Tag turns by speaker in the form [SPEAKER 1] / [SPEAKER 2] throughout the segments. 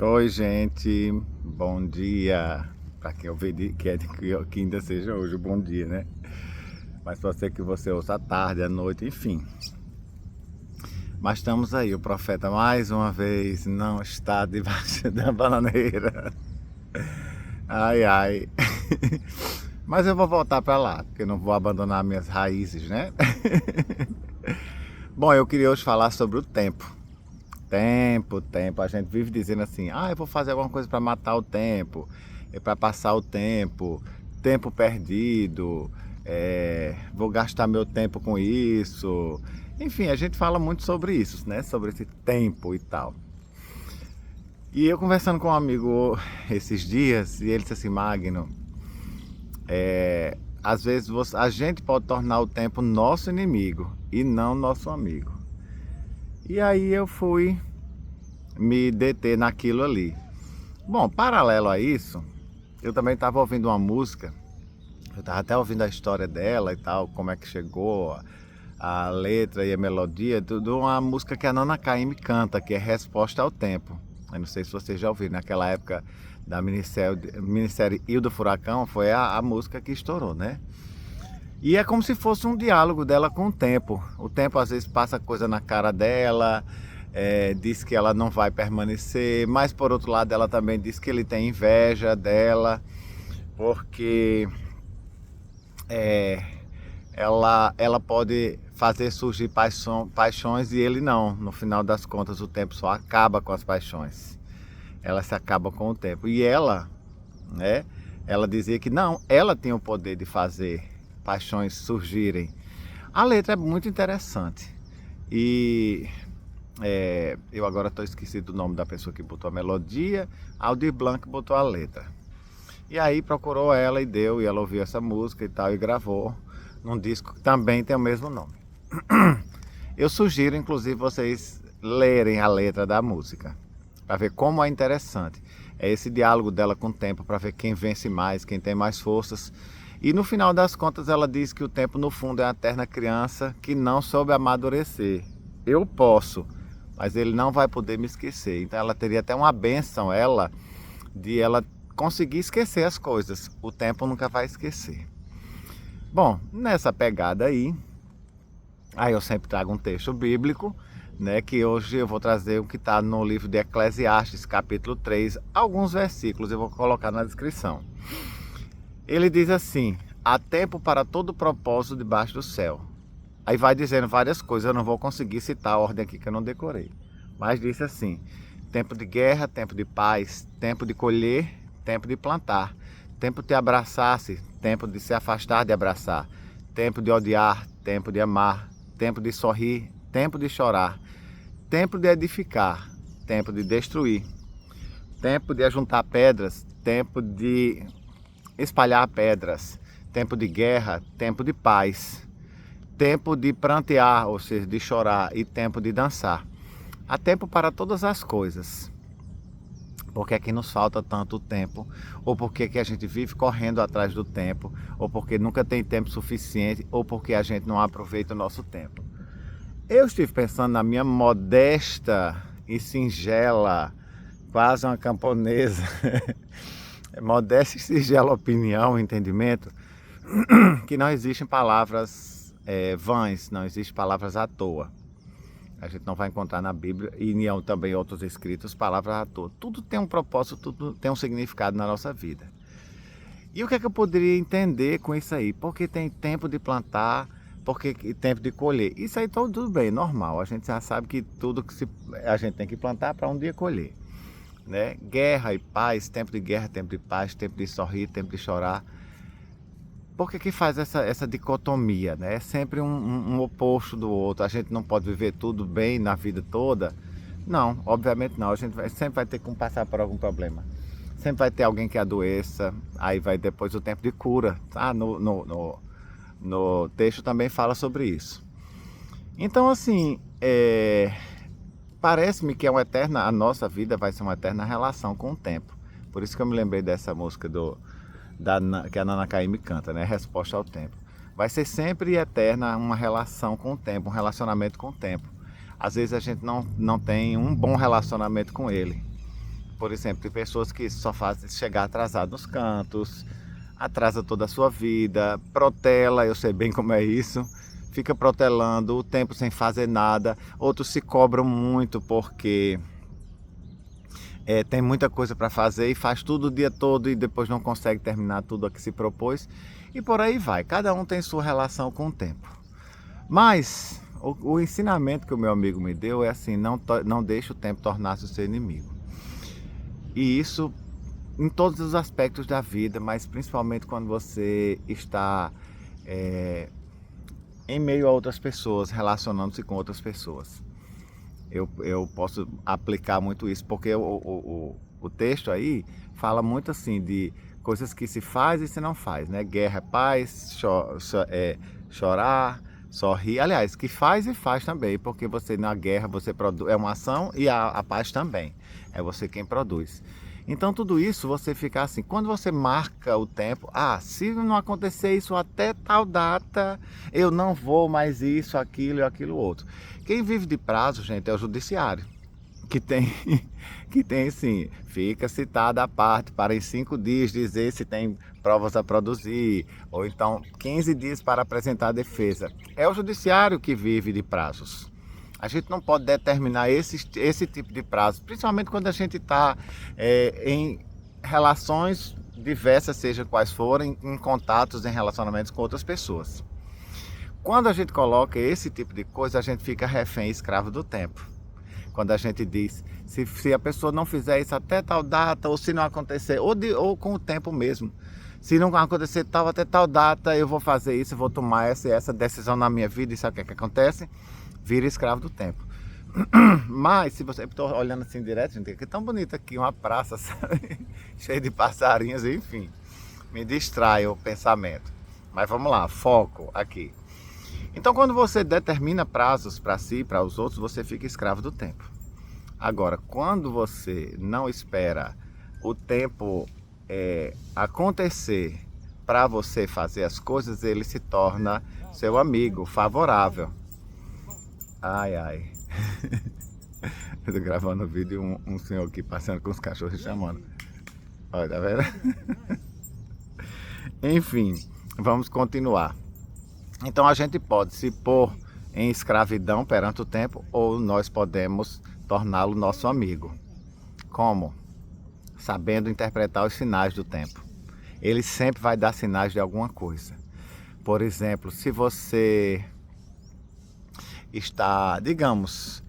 [SPEAKER 1] Oi, gente, bom dia. Para quem ouvir que ainda seja hoje, bom dia, né? Mas pode ser que você ouça à tarde, à noite, enfim. Mas estamos aí, o profeta mais uma vez não está debaixo da bananeira. Ai, ai. Mas eu vou voltar para lá, porque eu não vou abandonar minhas raízes, né? Bom, eu queria hoje falar sobre o tempo. Tempo. A gente vive dizendo assim: eu vou fazer alguma coisa para matar o tempo, é para passar o tempo, tempo perdido, vou gastar meu tempo com isso. Enfim, a gente fala muito sobre isso, né? Sobre esse tempo e tal. E eu conversando com um amigo esses dias, e ele disse assim: Magno, às vezes a gente pode tornar o tempo nosso inimigo e não nosso amigo. E aí eu fui me deter naquilo ali. Bom, paralelo a isso, eu também estava ouvindo uma música, eu estava até ouvindo a história dela e tal, como é que chegou, a letra e a melodia de uma música que a Nana Caymmi canta, que é Resposta ao Tempo. Eu não sei se vocês já ouviram, naquela época da minissérie Ilha Furacão, foi a música que estourou, né? E é como se fosse um diálogo dela com o tempo. O tempo às vezes passa coisa na cara dela, diz que ela não vai permanecer, mas por outro lado ela também diz que ele tem inveja dela, porque é, ela pode fazer surgir paixões e ele não. No final das contas, o tempo só acaba com as paixões. Ela se acaba com o tempo. E ela, né? Ela dizia que não, ela tem o poder de fazer paixões surgirem. A letra é muito interessante. E eu agora estou esquecido do nome da pessoa que botou a melodia. Aldir Blanc botou a letra. E aí procurou ela e deu, e ela ouviu essa música e tal, e gravou num disco que também tem o mesmo nome. Eu sugiro, inclusive, vocês lerem a letra da música, para ver como é interessante. É esse diálogo dela com o tempo, para ver quem vence mais, quem tem mais forças. E no final das contas ela diz que o tempo no fundo é a eterna criança que não soube amadurecer. Eu posso, mas ele não vai poder me esquecer. Então ela teria até uma bênção, de ela conseguir esquecer as coisas. O tempo nunca vai esquecer. Bom, nessa pegada aí eu sempre trago um texto bíblico, né, que hoje eu vou trazer o que está no livro de Eclesiastes, capítulo 3, alguns versículos eu vou colocar na descrição. Ele diz assim: há tempo para todo propósito debaixo do céu. Aí vai dizendo várias coisas, eu não vou conseguir citar a ordem aqui que eu não decorei. Mas disse assim: tempo de guerra, tempo de paz, tempo de colher, tempo de plantar, tempo de abraçar-se, tempo de se afastar de abraçar, tempo de odiar, tempo de amar, tempo de sorrir, tempo de chorar, tempo de edificar, tempo de destruir, tempo de ajuntar pedras, tempo de espalhar pedras, tempo de guerra, tempo de paz, tempo de prantear, ou seja, de chorar, e tempo de dançar. Há tempo para todas as coisas. Por que é que nos falta tanto tempo? Ou por que que a gente vive correndo atrás do tempo? Ou porque nunca tem tempo suficiente? Ou porque a gente não aproveita o nosso tempo? Eu estive pensando na minha modesta e singela, quase uma camponesa, modesta e singela opinião, entendimento, que não existem palavras vãs, não existem palavras à toa. A gente não vai encontrar na Bíblia e também outros escritos palavras à toa. Tudo tem um propósito, tudo tem um significado na nossa vida. E o que é que eu poderia entender com isso aí? Porque tem tempo de plantar, porque tempo de colher. Isso aí tudo bem, normal. A gente já sabe que tudo a gente tem que plantar para um dia colher, né? Guerra e paz, tempo de guerra, tempo de paz, tempo de sorrir, tempo de chorar. Por que que faz essa dicotomia, né? É sempre um oposto do outro. A gente não pode viver tudo bem na vida toda. Não, obviamente não. A gente sempre vai ter que passar por algum problema. Sempre vai ter alguém que adoeça. Aí vai depois o tempo de cura. Tá? No texto também fala sobre isso. Então, assim, parece-me que a nossa vida vai ser uma eterna relação com o tempo. Por isso que eu me lembrei dessa música que a Nana Caymmi canta, né? Resposta ao tempo. Vai ser sempre eterna uma relação com o tempo, um relacionamento com o tempo. Às vezes a gente não tem um bom relacionamento com ele. Por exemplo, tem pessoas que só fazem chegar atrasado nos cantos, atrasa toda a sua vida, protela, eu sei bem como é isso, fica protelando o tempo sem fazer nada. Outros se cobram muito porque tem muita coisa para fazer e faz tudo o dia todo e depois não consegue terminar tudo a que se propôs. E por aí vai, cada um tem sua relação com o tempo. Mas o ensinamento que o meu amigo me deu é assim, não deixe o tempo tornar-se o seu inimigo. E isso em todos os aspectos da vida, mas principalmente quando você está em meio a outras pessoas, relacionando-se com outras pessoas. Eu posso aplicar muito isso, porque o texto aí fala muito assim de coisas que se faz e se não faz, né? Guerra é paz, chorar, sorrir. Aliás, que faz e faz também, porque você na guerra você produz, é uma ação e a paz também. É você quem produz. Então tudo isso você fica assim, quando você marca o tempo, se não acontecer isso até tal data, eu não vou mais isso, aquilo e aquilo outro. Quem vive de prazo, gente, é o judiciário, que tem sim, fica citada a parte para em 5 dias dizer se tem provas a produzir, ou então 15 dias para apresentar a defesa. É o judiciário que vive de prazos. A gente não pode determinar esse tipo de prazo, principalmente quando a gente está em relações diversas, seja quais forem, em contatos, em relacionamentos com outras pessoas. Quando a gente coloca esse tipo de coisa, a gente fica refém, escravo do tempo. Quando a gente diz, se a pessoa não fizer isso até tal data, ou se não acontecer, ou com o tempo mesmo, se não acontecer até tal data, eu vou fazer isso, eu vou tomar essa decisão na minha vida, e sabe o que acontece? Vira escravo do tempo. Mas se você... Estou olhando assim direto, gente, que tão bonito aqui, uma praça, sabe? Cheia de passarinhos, enfim. Me distrai o pensamento. Mas vamos lá, foco aqui. Então quando você determina prazos para si, para os outros, você fica escravo do tempo. Agora, quando você não espera o tempo acontecer para você fazer as coisas, ele se torna seu amigo, favorável. Ai, ai. Eu tô gravando um vídeo um senhor aqui passando com os cachorros chamando. Olha, tá vendo? Enfim, vamos continuar. Então a gente pode se pôr em escravidão perante o tempo, ou nós podemos torná-lo nosso amigo. Como? Sabendo interpretar os sinais do tempo. Ele sempre vai dar sinais de alguma coisa. Por exemplo, se você está, digamos,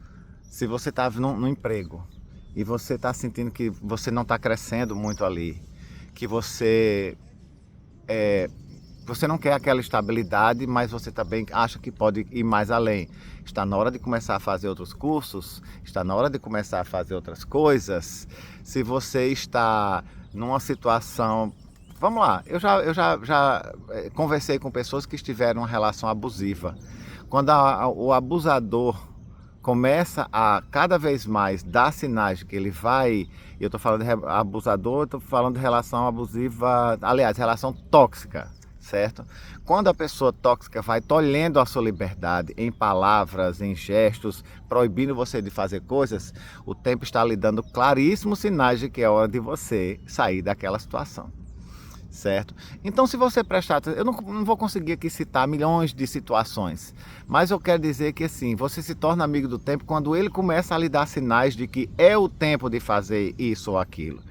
[SPEAKER 1] se você está no emprego e você está sentindo que você não está crescendo muito ali, que você não quer aquela estabilidade, mas você também acha que pode ir mais além. Está na hora de começar a fazer outros cursos, está na hora de começar a fazer outras coisas. Se você está numa situação... Vamos lá, eu já conversei com pessoas que estiveram em uma relação abusiva. Quando o abusador começa a cada vez mais dar sinais de que ele vai... Eu estou falando de abusador, estou falando de relação abusiva, aliás, relação tóxica, certo? Quando a pessoa tóxica vai tolhendo a sua liberdade em palavras, em gestos, proibindo você de fazer coisas, o tempo está lhe dando claríssimos sinais de que é hora de você sair daquela situação. Certo? Então, se você prestar atenção, eu não vou conseguir aqui citar milhões de situações, mas eu quero dizer que assim, você se torna amigo do tempo quando ele começa a lhe dar sinais de que é o tempo de fazer isso ou aquilo.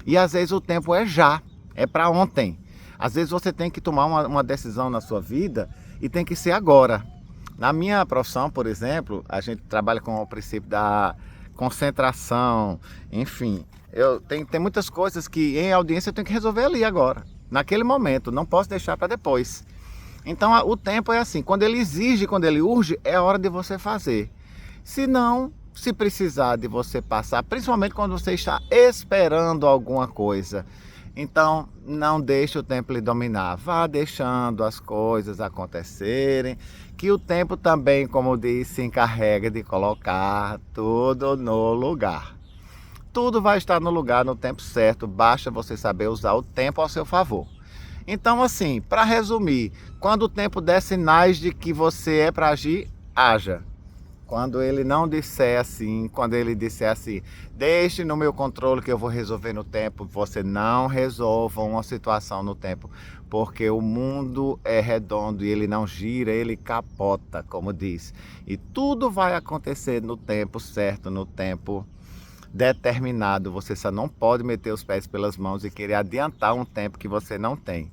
[SPEAKER 1] E às vezes o tempo é já, é para ontem. Às vezes você tem que tomar uma decisão na sua vida e tem que ser agora. Na minha profissão, por exemplo, a gente trabalha com o princípio da concentração, enfim... Tem muitas coisas que em audiência eu tenho que resolver ali agora, naquele momento, não posso deixar para depois. Então o tempo é assim, quando ele exige, quando ele urge, é hora de você fazer. Se não, se precisar de você passar, principalmente quando você está esperando alguma coisa, então não deixe o tempo lhe dominar, vá deixando as coisas acontecerem, que o tempo também, como disse, se encarrega de colocar tudo no lugar. Tudo vai estar no lugar no tempo certo, basta você saber usar o tempo ao seu favor. Então assim, para resumir, quando o tempo der sinais de que você é para agir, haja. Quando ele não disser assim, quando ele disser assim, deixe no meu controle que eu vou resolver no tempo, você não resolva uma situação no tempo, porque o mundo é redondo e ele não gira, ele capota, como diz. E tudo vai acontecer no tempo certo, no tempo determinado. Você só não pode meter os pés pelas mãos e querer adiantar um tempo que você não tem.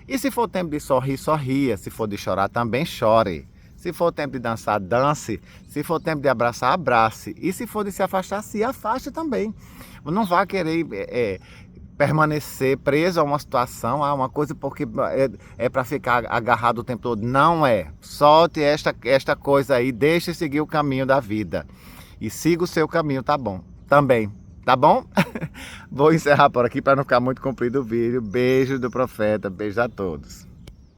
[SPEAKER 1] E se for tempo de sorrir, sorria. Se for de chorar, também chore. Se for tempo de dançar, dance. Se for tempo de abraçar, abrace. E se for de se afastar, se afaste também. Não vá querer permanecer preso a uma situação, a uma coisa porque é para ficar agarrado o tempo todo. Não é. Solte esta coisa aí, deixe seguir o caminho da vida. E siga o seu caminho, tá bom? Também. Tá bom? Vou encerrar por aqui para não ficar muito comprido o vídeo. Beijo do profeta, beijo a todos.